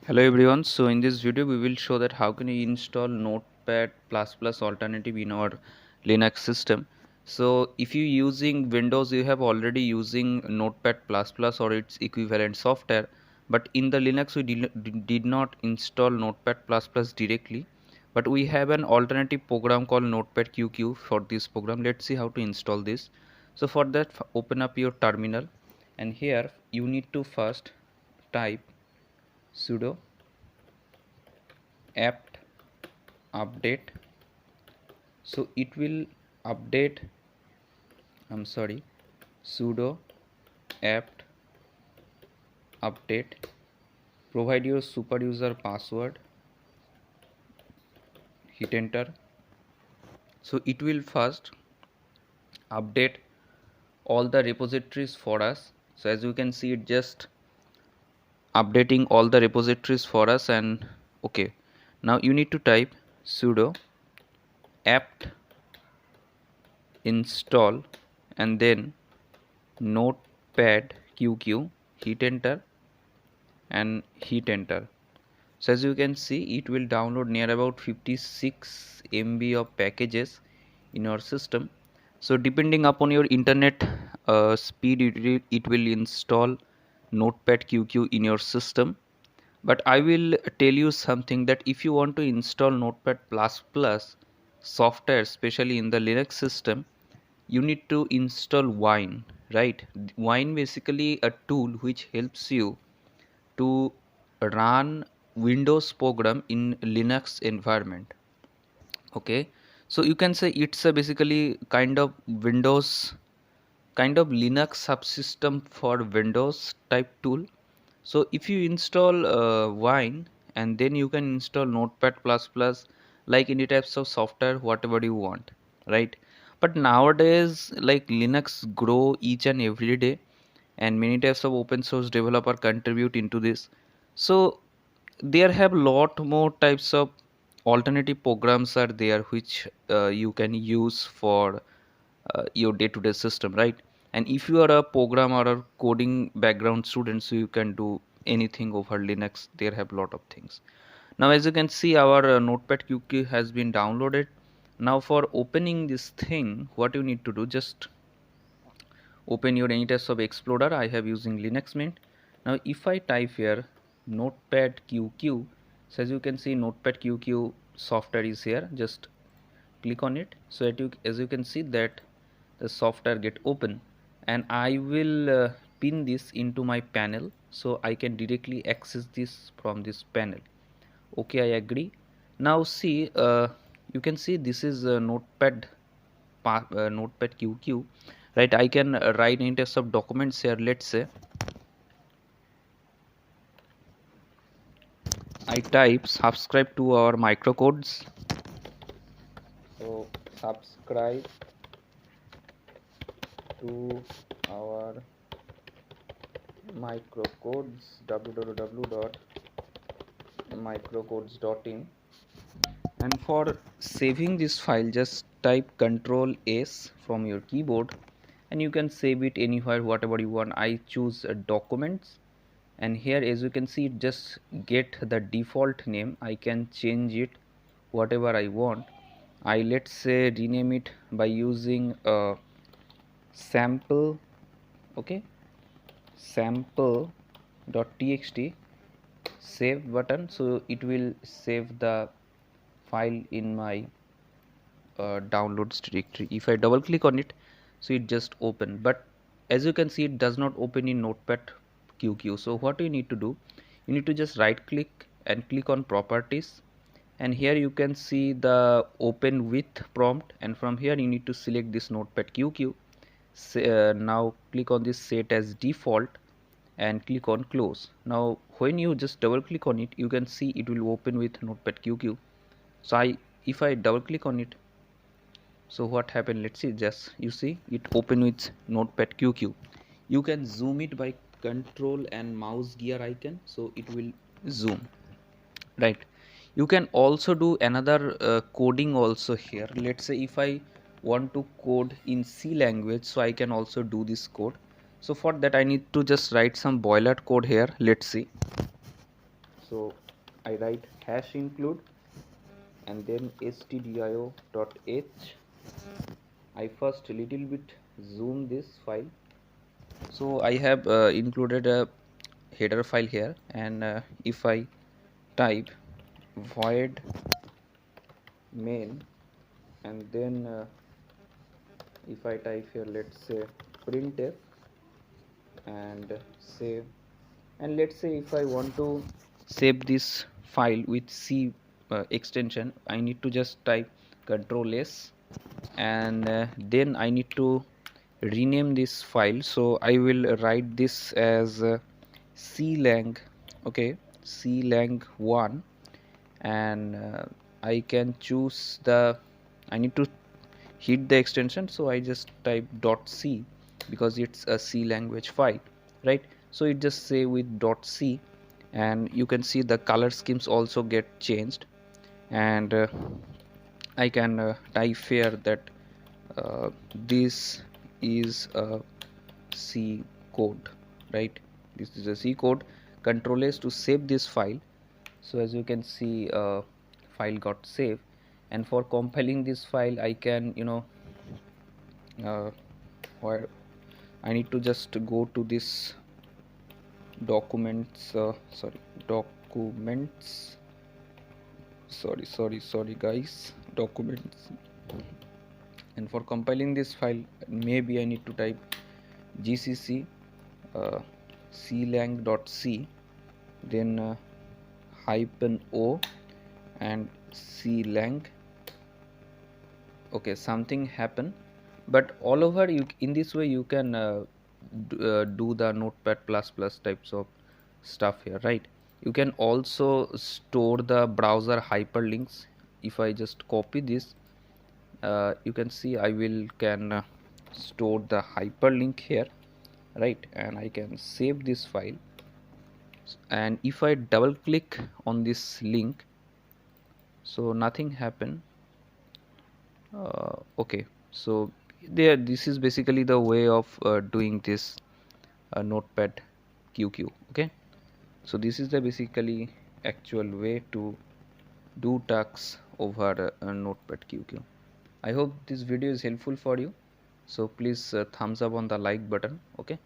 Hello everyone, so in this video we will show that how can you install Notepad++ alternative in our Linux system. So if you using Windows, you have already using Notepad++ or its equivalent software, but in the Linux we did not install Notepad++ directly, but we have an alternative program called Notepad QQ for this program. Let's see how to install this. So for that, open up your terminal, and here you need to first type sudo apt update. So it will update, sudo apt update. Provide your super user password, hit enter. So it will first update all the repositories for us. So as you can see, it just updating all the repositories for us. And okay, now you need to type sudo apt install and then notepad qq, hit enter and hit enter. So as you can see, it will download near about 56 MB of packages in your system. So depending upon your internet speed, it will install Notepad QQ in your system. But I will tell you something, that if you want to install Notepad++ software, especially in the Linux system, you need to install Wine, right? Wine basically a tool which helps you to run Windows program in Linux environment. Okay, so you can say it's a basically kind of Windows, kind of Linux subsystem for Windows type tool. So if you install Wine, and then you can install Notepad++ like any types of software whatever you want, right? But nowadays, like, Linux grow each and every day, and many types of open source developer contribute into this. So there have lot more types of alternative programs are there which you can use for your day-to-day system, right? And if you are a programmer or coding background student, so you can do anything over Linux. There have lot of things. Now as you can see, our Notepad QQ has been downloaded. Now for opening this thing, what you need to do, just open your any types of explorer. I have using Linux Mint. Now if I type here Notepad QQ, so as you can see, Notepad QQ software is here. Just click on it. So as you can see that the software get open, and I will pin this into my panel so I can directly access this from this panel. Okay, I agree. Now see, you can see this is Notepad QQ, right? I can write in terms of documents here. Let's say I type subscribe to our microcodes. So subscribe to our microcodes, www.microcodes.in. And for saving this file, just type Ctrl S from your keyboard, and you can save it anywhere whatever you want. I choose documents, and here as you can see, it just get the default name. I can change it whatever I want. I let's say rename it by using a sample. Okay, sample.txt, save button. So it will save the file in my downloads directory. If I double click on it, so it just open, but as you can see, it does not open in Notepad QQ. So what you need to do, you need to just right click and click on properties, and here you can see the open with prompt, and from here you need to select this Notepad QQ. Now click on this set as default and click on close. Now when you just double click on it, you can see it will open with Notepad QQ. So if I double click on it, so what happened, let's see, just you see it open with Notepad QQ. You can zoom it by control and mouse gear icon, so it will zoom, right? You can also do another coding also here. Let's say if I want to code in C language, so I can also do this code. So for that I need to just write some boiler code here. Let's see. So I write hash include and then stdio.h. I first little bit zoom this file. So I have included a header file here, and if I type void main, and then if I type here, let's say printf, and save, and let's say if I want to save this file with C extension, I need to just type Control S, and then I need to rename this file. So I will write this as clang, okay, clang1, and I can choose the, I need to hit the extension, so I just type .c because it's a C language file, right? So it just say with .c, and you can see the color schemes also get changed, and I can type here that this is a C code, right? This is a C code. Control S to save this file. So as you can see, file got saved, and for compiling this file I can, where I need to just go to this documents, documents, sorry guys, documents, and for compiling this file maybe I need to type gcc clang.c, then hyphen o and clang. Okay, something happened, but all over you, in this way you can do the notepad plus plus types of stuff here, right? You can also store the browser hyperlinks. If I just copy this, you can see I will can store the hyperlink here, right? And I can save this file, and if I double click on this link, so nothing happened. Okay, so there, this is basically the way of doing this notepad QQ. Okay, so this is the basically actual way to do tasks over notepad QQ. I hope this video is helpful for you, so please thumbs up on the like button. Okay.